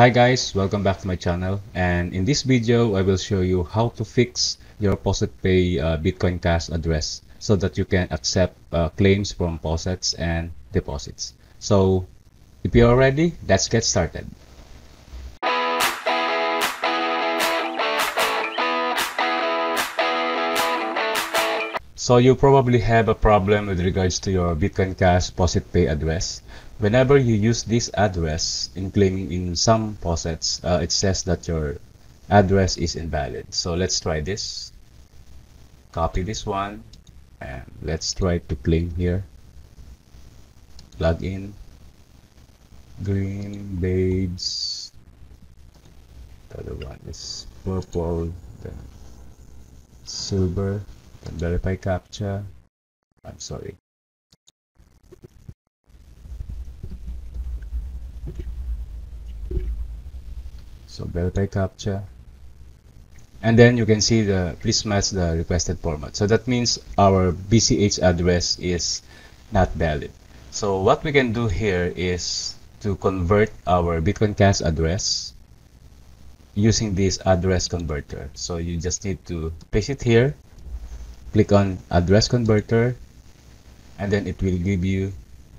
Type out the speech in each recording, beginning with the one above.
Hi guys, welcome back to my channel, and in this video I will show you how to fix your Faucetpay Bitcoin Cash address so that you can accept claims from faucets and deposits. So if you are ready, let's get started. So you probably have a problem with regards to your Bitcoin Cash Faucetpay address. Whenever you use this address in claiming in some faucets, it says that your address is invalid. So let's try this. Copy this one and let's try to claim here. Log in. Green, beige. The other one is purple, then silver. Verify captcha. I'm sorry. So verify captcha. And then you can see the please match the requested format. So that means our BCH address is not valid. So what we can do here is to convert our Bitcoin Cash address using this address converter. So you just need to paste it here. Click on address converter and then it will give you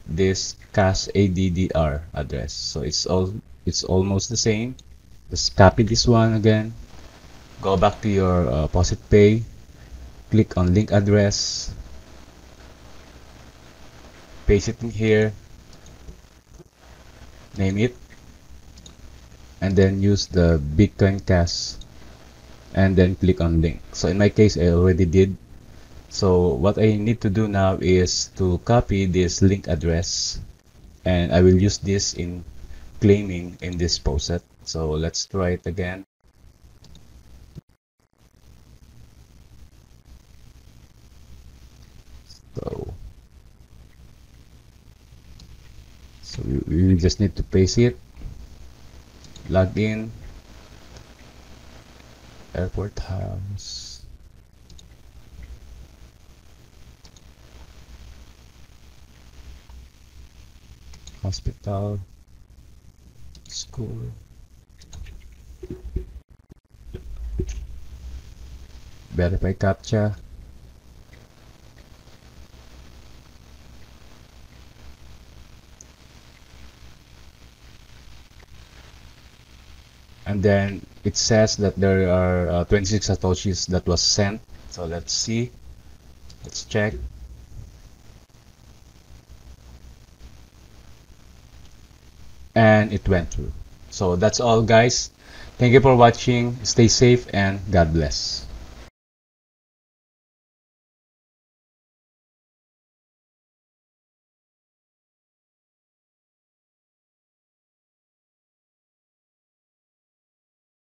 this cash ADDR address. So it's almost the same. Just copy this one again, go back to your Faucetpay, click on link address, paste it in here, name it, and then use the Bitcoin Cash and then click on link. So in my case I already did. So what I need to do now is to copy this link address and I will use this in claiming in this faucet. So let's try it again. So we just need to paste it, log in, airport house. Hospital, school, verify captcha, and then it says that there are 26 satoshis that was sent. So let's see, let's check. And it went through. So that's all guys. Thank you for watching. Stay safe and God bless.